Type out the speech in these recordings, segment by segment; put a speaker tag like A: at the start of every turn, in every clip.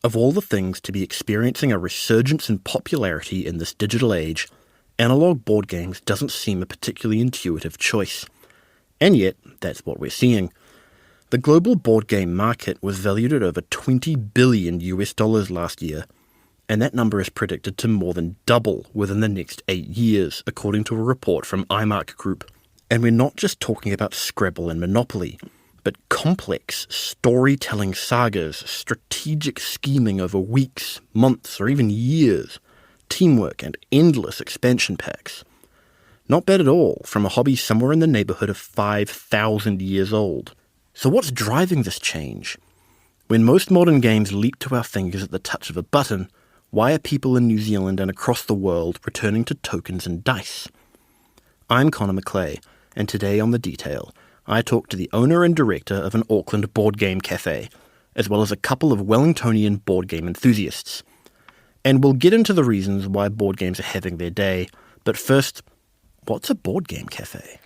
A: Of all the things to be experiencing a resurgence in popularity in this digital age, analog board games doesn't seem a particularly intuitive choice. And yet, that's what we're seeing. The global board game market was valued at over $20 billion last year, and that number is predicted to more than double within the next 8 years, according to a report from IMARC Group. And we're not just talking about Scrabble and Monopoly, but complex storytelling sagas, strategic scheming over weeks, months, or even years, teamwork and endless expansion packs. Not bad at all from a hobby somewhere in the neighbourhood of 5,000 years old. So what's driving this change? When most modern games leap to our fingers at the touch of a button, why are people in New Zealand and across the world returning to tokens and dice? I'm Connor McClay, and today on The Detail, I talk to the owner and director of an Auckland board game cafe, as well as a couple of Wellingtonian board game enthusiasts. And we'll get into the reasons why board games are having their day, but first, what's a board game cafe?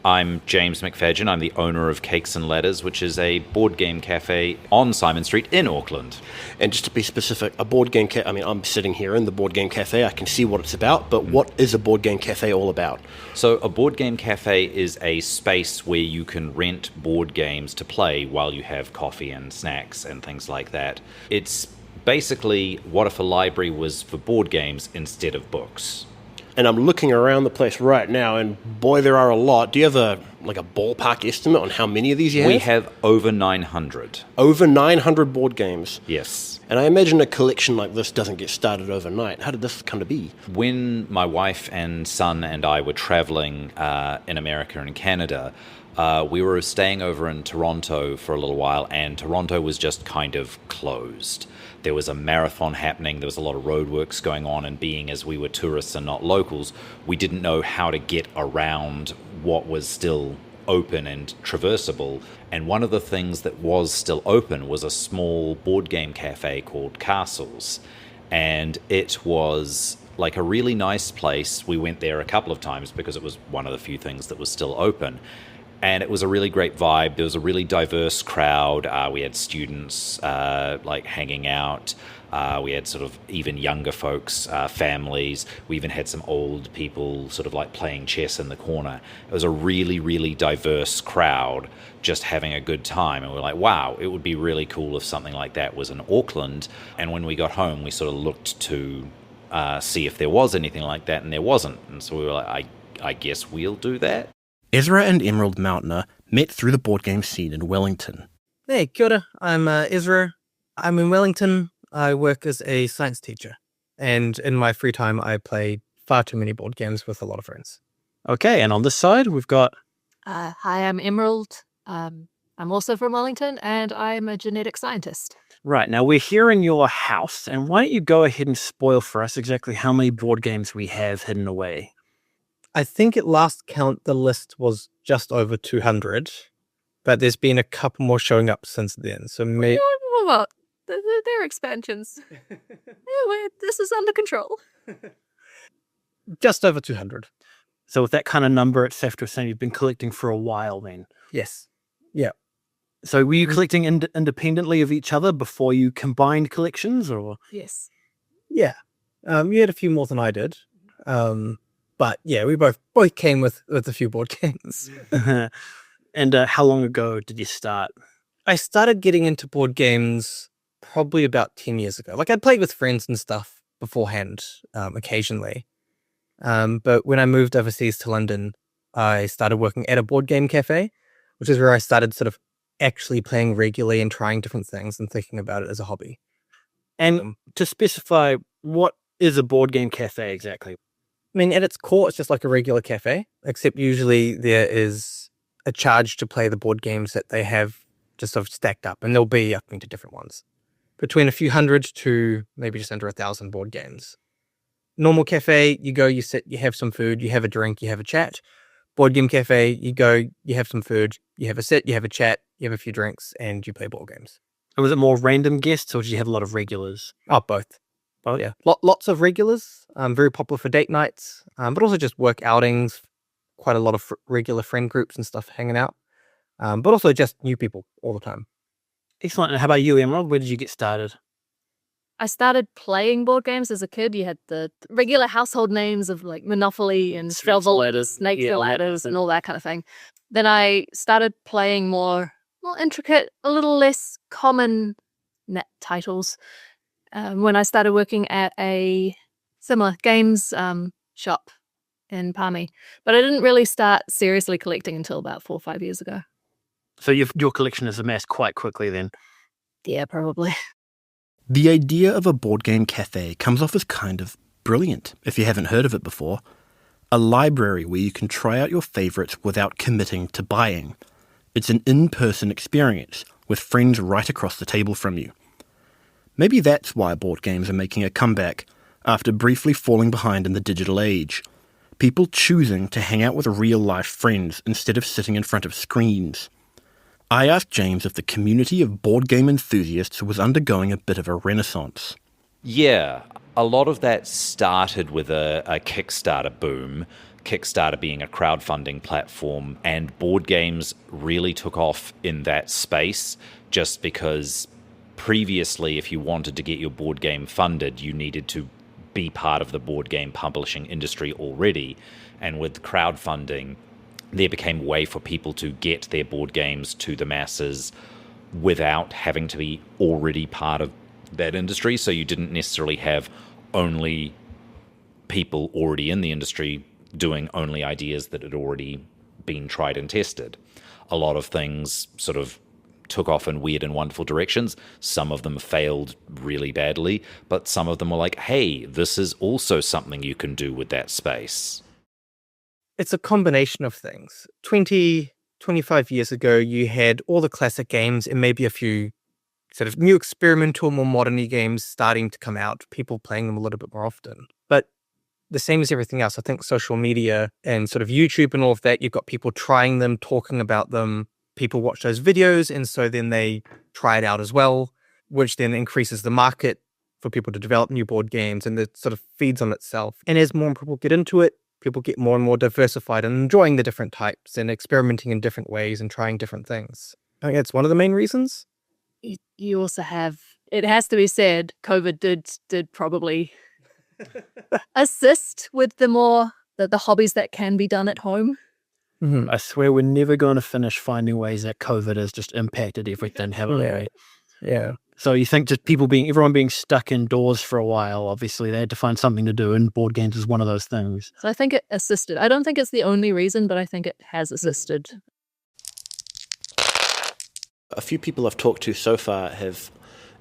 B: I'm James McFadgen. I'm the owner of Cakes and Ladders, which is a board game cafe on Simon Street in Auckland.
A: And just to be specific, a board game cafe, I'm sitting here in the board game cafe, I can see what it's about, but what is a board game cafe all about?
B: So a board game cafe is a space where you can rent board games to play while you have coffee and snacks and things like that. It's basically what if a library was for board games instead of books.
A: And I'm looking around the place right now, and boy, there are a lot. Do you have a ballpark estimate on how many of these you have?
B: We have over 900.
A: Over 900 board games?
B: Yes.
A: And I imagine a collection like this doesn't get started overnight. How did this come to be?
B: When my wife and son and I were traveling in America and Canada, we were staying over in Toronto for a little while, and Toronto was just kind of closed. There was a marathon happening, there was a lot of roadworks going on, and being as we were tourists and not locals, we didn't know how to get around what was still open and traversable. And one of the things that was still open was a small board game cafe called Castles. And it was like a really nice place. We went there a couple of times because it was one of the few things that was still open. And it was a really great vibe. There was a really diverse crowd. We had students hanging out. We had sort of even younger folks, families. We even had some old people sort of like playing chess in the corner. It was a really, really diverse crowd just having a good time. And we were like, wow, it would be really cool if something like that was in Auckland. And when we got home, we sort of looked to see if there was anything like that, and there wasn't. And so we were like, I guess we'll do that.
A: Ezra and Emerald Mountner met through the board game scene in Wellington.
C: Hey, kia ora. I'm Ezra. I'm in Wellington. I work as a science teacher. And in my free time, I play far too many board games with a lot of friends.
D: Okay, and on this side, we've got...
E: Hi, I'm Emerald. I'm also from Wellington, and I'm a genetic scientist.
D: Right, now we're here in your house, and why don't you go ahead and spoil for us exactly how many board games we have hidden away?
C: I think at last count, the list was just over 200, but there's been a couple more showing up since then. So maybe...
E: Well, they're expansions. This is under control.
C: Just over 200.
D: So with that kind of number, it's safe to assume you've been collecting for a while then.
C: Yes. Yeah.
D: So were you collecting independently of each other before you combined collections, or?
E: Yes.
C: Yeah. You had a few more than I did. But yeah, we both came with a few board games.
D: And how long ago did you start?
C: I started getting into board games probably about 10 years ago. Like, I'd played with friends and stuff beforehand, occasionally. But when I moved overseas to London, I started working at a board game cafe, which is where I started sort of actually playing regularly and trying different things and thinking about it as a hobby.
D: And to specify, what is a board game cafe exactly?
C: I mean, at its core, it's just like a regular cafe, except usually there is a charge to play the board games that they have just sort of stacked up, and there'll be up into different ones. Between a few hundred to maybe just under 1,000 board games. Normal cafe, you go, you sit, you have some food, you have a drink, you have a chat. Board game cafe, you go, you have some food, you have a sit, you have a chat, you have a few drinks, and you play board games.
D: And was it more random guests, or did you have a lot of regulars?
C: Oh, both. Well, yeah, lots of regulars, very popular for date nights, but also just work outings, quite a lot of regular friend groups and stuff hanging out, but also just new people all the time.
D: Excellent. And how about you, Emerald? Where did you get started?
E: I started playing board games as a kid. You had the regular household names of like Monopoly and Shovel,
D: Ladders.
E: Snakes
D: Yeah,
E: and Ladders, and all that kind of thing. Then I started playing more intricate, a little less common titles when I started working at a similar games shop in Palmy. But I didn't really start seriously collecting until about 4 or 5 years ago.
D: So your collection is amassed quite quickly then.
E: Yeah, probably.
A: The idea of a board game cafe comes off as kind of brilliant, if you haven't heard of it before. A library where you can try out your favourites without committing to buying. It's an in-person experience, with friends right across the table from you. Maybe that's why board games are making a comeback, after briefly falling behind in the digital age. People choosing to hang out with real-life friends instead of sitting in front of screens. I asked James if the community of board game enthusiasts was undergoing a bit of a renaissance.
B: Yeah, a lot of that started with a Kickstarter boom, Kickstarter being a crowdfunding platform, and board games really took off in that space just because previously, if you wanted to get your board game funded, you needed to be part of the board game publishing industry already. And with crowdfunding, there became a way for people to get their board games to the masses without having to be already part of that industry. So you didn't necessarily have only people already in the industry doing only ideas that had already been tried and tested. A lot of things sort of took off in weird and wonderful directions. Some of them failed really badly, but some of them were like, hey, this is also something you can do with that space.
C: It's a combination of things. 20, 25 years ago, you had all the classic games and maybe a few sort of new experimental, more modern-y games starting to come out, people playing them a little bit more often. But the same as everything else, I think social media and sort of YouTube and all of that, you've got people trying them, talking about them, people watch those videos, and so then they try it out as well, which then increases the market for people to develop new board games, and it sort of feeds on itself. And as more people get into it, people get more and more diversified and enjoying the different types and experimenting in different ways and trying different things. I think that's one of the main reasons.
E: You also have, it has to be said, COVID did probably assist with the hobbies that can be done at home.
C: Mm-hmm.
D: I swear we're never going to finish finding ways that COVID has just impacted everything, haven't we?
C: Yeah.
D: So you think just everyone being stuck indoors for a while, obviously they had to find something to do, and board games is one of those things.
E: So I think it assisted. I don't think it's the only reason, but I think it has assisted.
F: A few people I've talked to so far have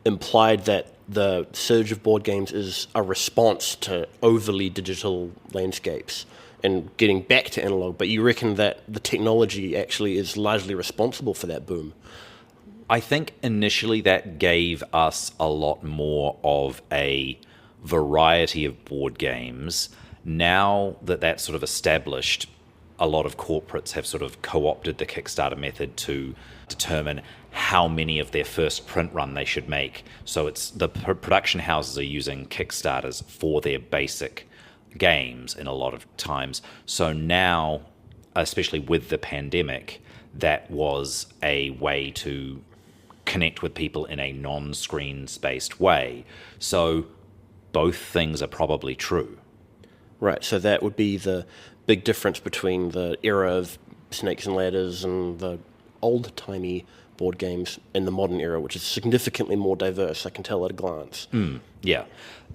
F: implied that the surge of board games is a response to overly digital landscapes and getting back to analog, but you reckon that the technology actually is largely responsible for that boom?
B: I think initially that gave us a lot more of a variety of board games. Now that that's sort of established, a lot of corporates have sort of co-opted the Kickstarter method to determine how many of their first print run they should make. So it's the production houses are using Kickstarters for their basic games in a lot of times. So now, especially with the pandemic, that was a way to connect with people in a non-screen spaced way. So both things are probably true.
F: Right, so that would be the big difference between the era of Snakes and Ladders and the old-timey board games in the modern era, which is significantly more diverse, I can tell at a glance.
B: Yeah,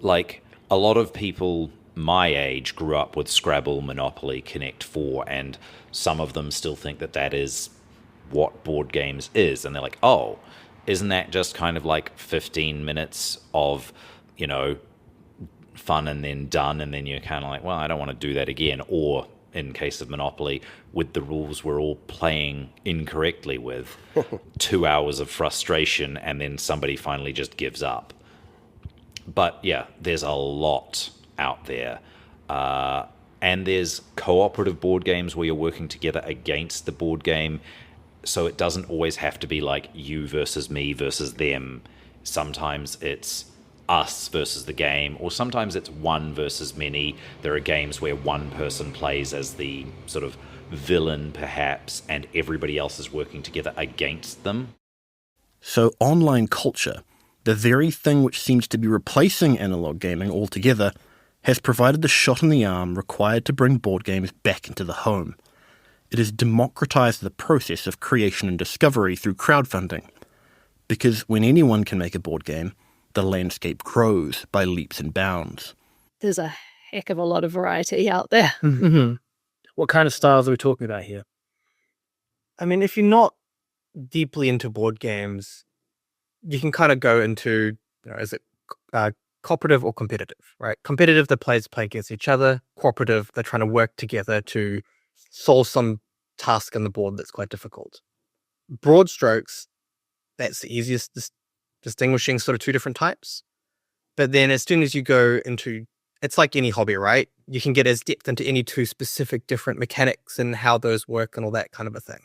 B: like a lot of people my age grew up with Scrabble, Monopoly, Connect 4, and some of them still think that that is what board games is. And they're like, oh, isn't that just kind of like 15 minutes of, fun and then done? And then you're kind of like, well, I don't want to do that again. Or in case of Monopoly, with the rules we're all playing incorrectly with, 2 hours of frustration, and then somebody finally just gives up. But yeah, there's a lot out there. And there's cooperative board games where you're working together against the board game. So it doesn't always have to be like you versus me versus them. Sometimes it's us versus the game, or sometimes it's one versus many. There are games where one person plays as the sort of villain, perhaps, and everybody else is working together against them.
A: So online culture, the very thing which seems to be replacing analog gaming altogether, has provided the shot in the arm required to bring board games back into the home. It has democratized the process of creation and discovery through crowdfunding. Because when anyone can make a board game, the landscape grows by leaps and bounds.
E: There's a heck of a lot of variety out there.
C: Mm-hmm.
D: What kind of styles are we talking about here?
C: I mean, if you're not deeply into board games, you can kind of go into, is it cooperative or competitive, right? Competitive, the players play against each other. Cooperative, they're trying to work together to solve some task on the board that's quite difficult. Broad strokes, that's the easiest distinguishing sort of two different types. But then as soon as you go into, it's like any hobby, right? You can get as depth into any two specific different mechanics and how those work and all that kind of a thing.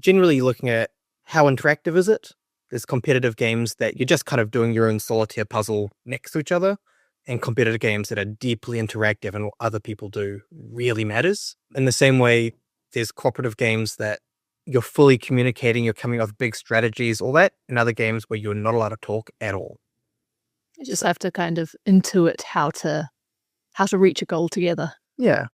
C: Generally, looking at how interactive is it? There's competitive games that you're just kind of doing your own solitaire puzzle next to each other, and competitive games that are deeply interactive and what other people do really matters. In the same way, there's cooperative games that you're fully communicating, you're coming up with big strategies, all that, and other games where you're not allowed to talk at all.
E: You just have to kind of intuit how to reach a goal together.
C: Yeah.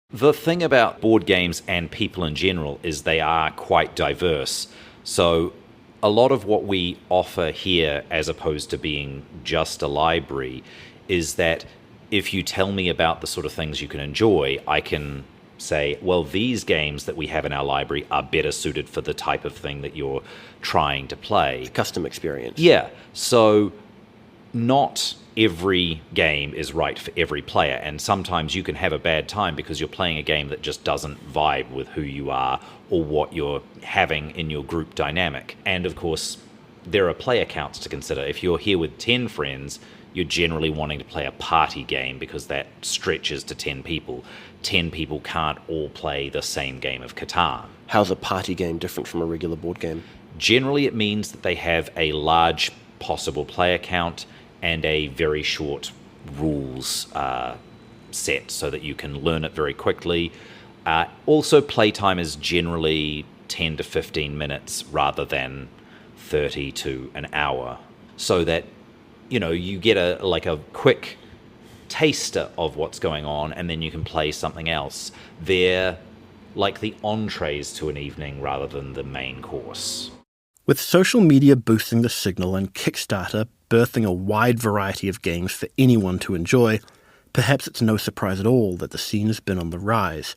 B: The thing about board games and people in general is they are quite diverse. So a lot of what we offer here, as opposed to being just a library, is that if you tell me about the sort of things you can enjoy, I can say, well, these games that we have in our library are better suited for the type of thing that you're trying to play.
F: Custom experience.
B: Yeah. So not every game is right for every player, and sometimes you can have a bad time because you're playing a game that just doesn't vibe with who you are or what you're having in your group dynamic. And of course, there are player counts to consider. If you're here with 10 friends, you're generally wanting to play a party game because that stretches to 10 people. 10 people can't all play the same game of Catan.
F: How's a party game different from a regular board game?
B: Generally, it means that they have a large possible player count and a very short rules set so that you can learn it very quickly. Also, playtime is generally 10 to 15 minutes rather than 30 to an hour, so that you get a quick taster of what's going on, and then you can play something else. They're like the entrees to an evening rather than the main course.
A: With social media boosting the signal and Kickstarter birthing a wide variety of games for anyone to enjoy, perhaps it's no surprise at all that the scene has been on the rise.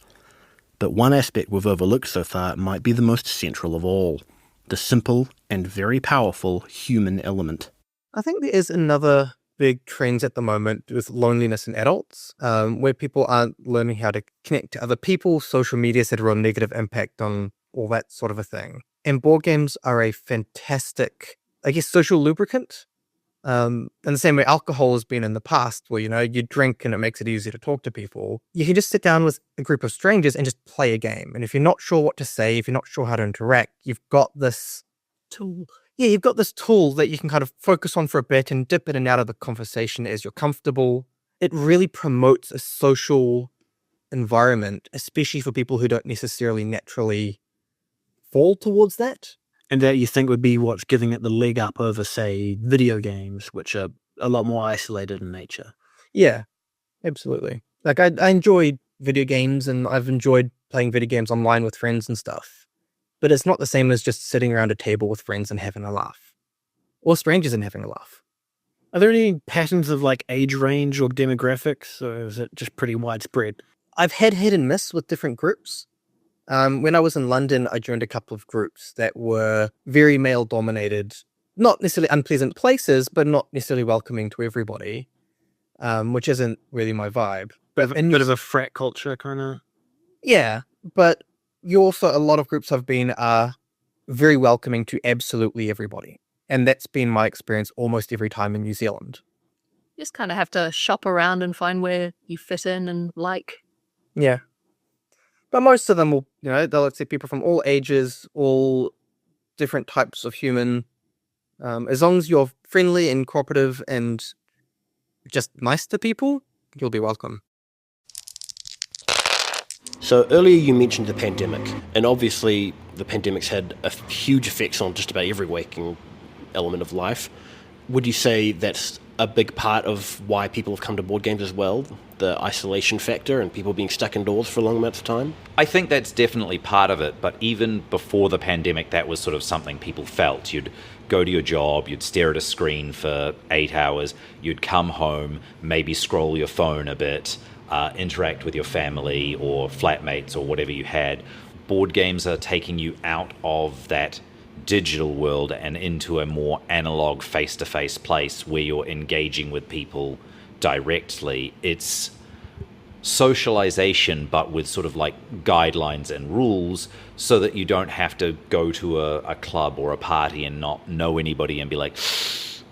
A: But one aspect we've overlooked so far might be the most central of all: the simple and very powerful human element.
C: I think there is another big trend at the moment with loneliness in adults, where people aren't learning how to connect to other people. Social media's had a real negative impact on all that sort of a thing. And board games are a fantastic, social lubricant. In the same way alcohol has been in the past, where, you drink and it makes it easier to talk to people. You can just sit down with a group of strangers and just play a game. And if you're not sure what to say, if you're not sure how to interact, you've got this tool. Yeah, you've got this tool that you can kind of focus on for a bit and dip in and out of the conversation as you're comfortable. It really promotes a social environment, especially for people who don't necessarily naturally fall towards that.
D: And that you think would be what's giving it the leg up over, say, video games, which are a lot more isolated in nature.
C: Yeah, absolutely. Like, I enjoy video games, and I've enjoyed playing video games online with friends and stuff. But it's not the same as just sitting around a table with friends and having a laugh. Or strangers and having a laugh.
D: Are there any patterns of age range or demographics, or is it just pretty widespread?
C: I've had hit and miss with different groups. When I was in London, I joined a couple of groups that were very male-dominated, not necessarily unpleasant places, but not necessarily welcoming to everybody, which isn't really my vibe.
D: Bit of a frat culture, kind of?
C: Yeah, but a lot of groups I've been are very welcoming to absolutely everybody. And that's been my experience almost every time in New Zealand.
E: You just kind of have to shop around and find where you fit in and like.
C: Yeah. But most of them will, they'll accept people from all ages, all different types of human. As long as you're friendly and cooperative and just nice to people, you'll be welcome.
F: So earlier you mentioned the pandemic, and obviously the pandemic's had a huge effects on just about every waking element of life. Would you say that's a big part of why people have come to board games as well? The isolation factor and people being stuck indoors for long amounts of time?
B: I think that's definitely part of it, but even before the pandemic, that was sort of something people felt. You'd go to your job, you'd stare at a screen for 8 hours, you'd come home, maybe scroll your phone a bit, interact with your family or flatmates or whatever you had. Board games are taking you out of that digital world and into a more analog face-to-face place where you're engaging with people directly. It's socialization, but with sort of like guidelines and rules, so that you don't have to go to a club or a party and not know anybody and be like,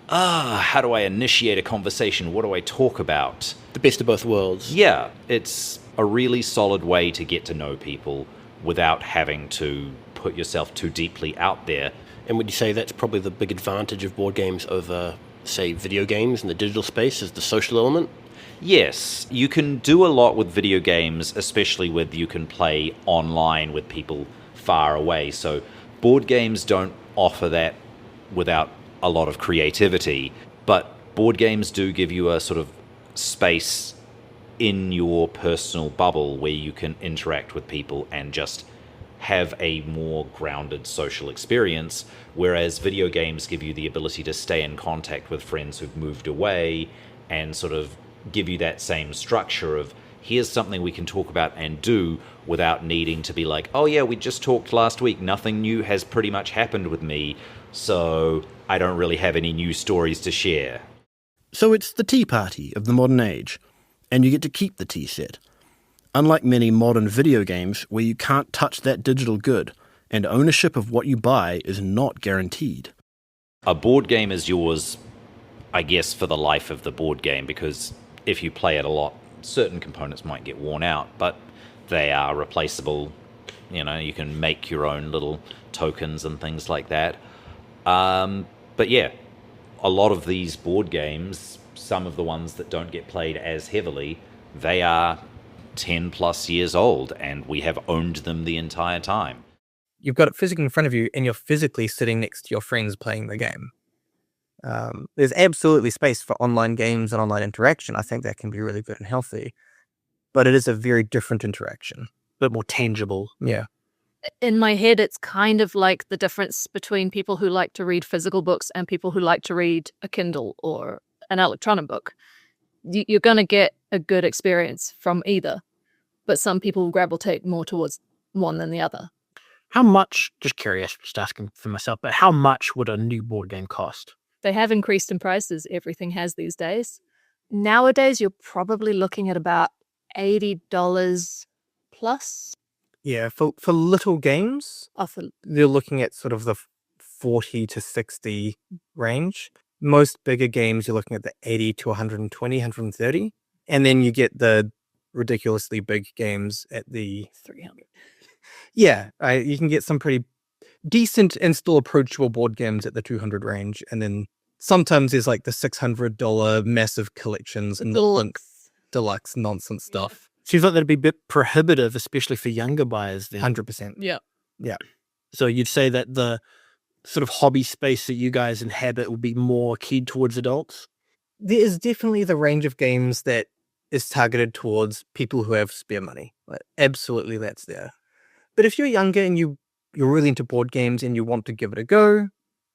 B: how do I initiate a conversation? What do I talk about?
F: The best of both worlds.
B: Yeah, it's a really solid way to get to know people without having to put yourself too deeply out there.
F: And would you say that's probably the big advantage of board games over, say, video games in the digital space, is the social element?
B: Yes, you can do a lot with video games, especially with you can play online with people far away. So board games don't offer that without a lot of creativity, but board games do give you a sort of space in your personal bubble where you can interact with people and just have a more grounded social experience, whereas video games give you the ability to stay in contact with friends who've moved away and sort of give you that same structure of here's something we can talk about and do without needing to be like, oh yeah, we just talked last week, nothing new has pretty much happened with me, so I don't really have any new stories to share.
A: So it's the tea party of the modern age, and you get to keep the tea set. Unlike many modern video games where you can't touch that digital good, and ownership of what you buy is not guaranteed.
B: A board game is yours, I guess, for the life of the board game, because if you play it a lot, certain components might get worn out, but they are replaceable. You know, you can make your own little tokens and things like that. But yeah, a lot of these board games, some of the ones that don't get played as heavily, they are 10 plus years old, and we have owned them the entire time.
C: You've got it physically in front of you, and you're physically sitting next to your friends playing the game. There's absolutely space for online games and online interaction. I think that can be really good and healthy, but it is a very different interaction.
D: A bit more tangible.
C: Yeah.
E: In my head, it's kind of like the difference between people who like to read physical books and people who like to read a Kindle or an electronic book. You're going to get a good experience from either, but some people gravitate more towards one than the other.
D: How much, just curious, just asking for myself, but how much would a new board game cost?
E: They have increased in prices. Everything has these days. Nowadays, you're probably looking at about $80 plus.
C: Yeah, for little games,
E: Often.
C: you're looking at sort of the 40 to 60 range. Most bigger games, you're looking at the 80 to 120, 130. And then you get the ridiculously big games at the
E: 300.
C: Yeah, you can get some pretty decent and still approachable board games at the 200 range. And then sometimes there's like the $600 massive collections and deluxe nonsense stuff.
D: Seems like that'd be a bit prohibitive, especially for younger buyers then.
C: 100%.
E: Yeah.
D: So you'd say that the sort of hobby space that you guys inhabit would be more keyed towards adults?
C: There is definitely the range of games that is targeted towards people who have spare money. Like, absolutely, that's there. But if you're younger and you're really into board games and you want to give it a go,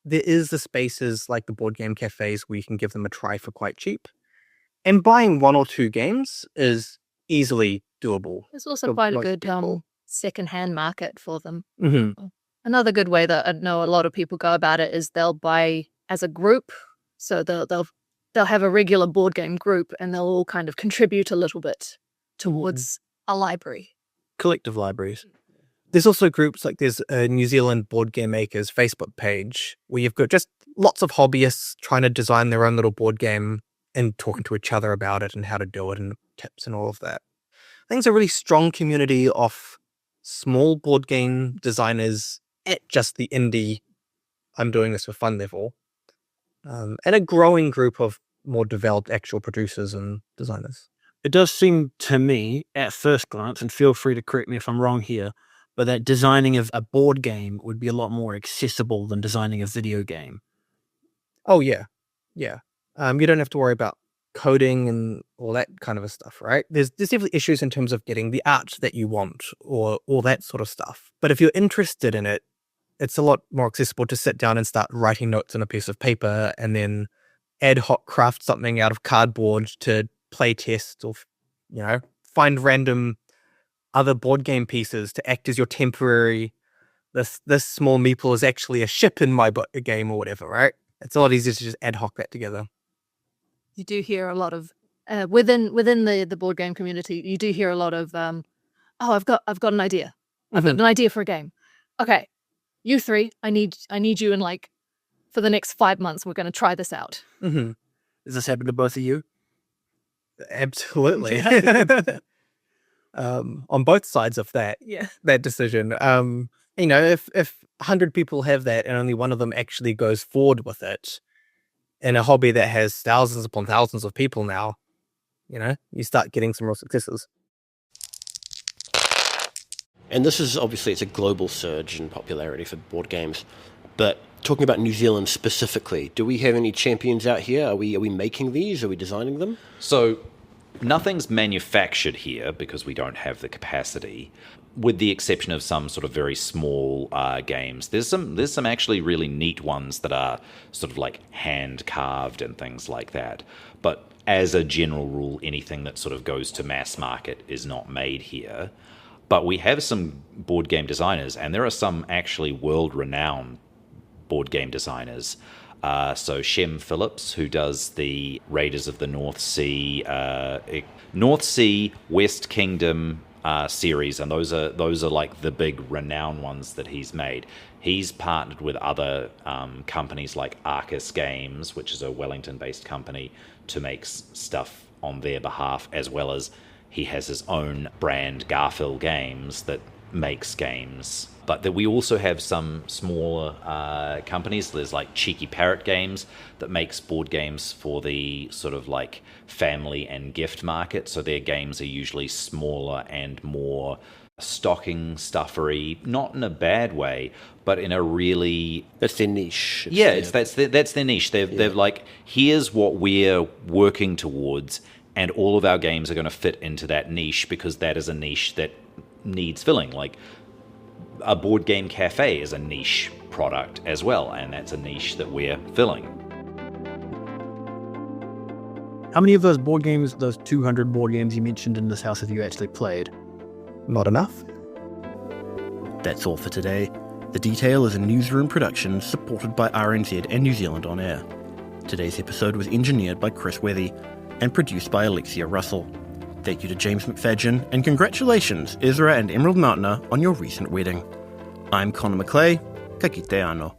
C: there is the spaces like the board game cafes where you can give them a try for quite cheap. And buying one or two games is easily doable.
E: There's also
C: for
E: quite a
C: most
E: good
C: people.
E: secondhand market for them.
C: Mm-hmm.
E: Another good way that I know a lot of people go about it is they'll buy as a group. So they'll have a regular board game group and they'll all kind of contribute a little bit towards a library.
D: Collective libraries.
C: There's also groups like there's a New Zealand Board Game Makers Facebook page where you've got just lots of hobbyists trying to design their own little board game and talking to each other about it and how to do it and tips and all of that. I think it's a really strong community of small board game designers at just the indie, I'm doing this for fun level, and a growing group of more developed actual producers and designers.
D: It does seem to me, at first glance, and feel free to correct me if I'm wrong here, but that designing of a board game would be a lot more accessible than designing a video game.
C: Oh yeah, yeah. You don't have to worry about coding and all that kind of stuff, right? There's definitely issues in terms of getting the art that you want or all that sort of stuff. But if you're interested in it, it's a lot more accessible to sit down and start writing notes on a piece of paper and then ad hoc craft something out of cardboard to play test or, find random other board game pieces to act as your temporary. This small meeple is actually a ship in my game or whatever, right? It's a lot easier to just ad hoc that together.
E: You do hear a lot of within the board game community. You do hear a lot of I've got an idea. I've got an idea for a game. Okay, you three, I need you in for the next 5 months. We're going to try this out.
C: Mm-hmm.
D: Does this happen to both of you?
C: Absolutely. On both sides of that decision. If 100 people have that and only one of them actually goes forward with it in a hobby that has thousands upon thousands of people now, you start getting some real successes.
F: And this is obviously, it's a global surge in popularity for board games. But talking about New Zealand specifically, do we have any champions out here? Are we making these? Are we designing them?
B: So nothing's manufactured here because we don't have the capacity, with the exception of some sort of very small games. There's some actually really neat ones that are sort of like hand carved and things like that. But as a general rule, anything that sort of goes to mass market is not made here. But we have some board game designers, and there are some actually world-renowned board game designers. So Shem Phillips, who does the Raiders of the North Sea, West Kingdom series, and those are like the big renowned ones that he's made. He's partnered with other companies like Arcus Games, which is a Wellington-based company, to make stuff on their behalf, as well as he has his own brand, Garfield Games, that makes games. But we also have some smaller companies. There's like Cheeky Parrot Games that makes board games for the sort of like family and gift market. So their games are usually smaller and more stocking stuffery, not in a bad way, but in a really...
F: That's their niche.
B: That's their niche. They're like, here's what we're working towards, and all of our games are going to fit into that niche because that is a niche that needs filling. Like a board game cafe is a niche product as well, and that's a niche that we're filling.
D: How many of those board games, those 200 board games you mentioned in this house, have you actually played?
C: Not enough.
A: That's all for today. The Detail is a newsroom production supported by RNZ and New Zealand On Air. Today's episode was engineered by Chris Wethy and produced by Alexia Russell. Thank you to James McFadgen, and congratulations, Ezra and Emerald Martner, on your recent wedding. I'm Connor McClay. Ka kite anō.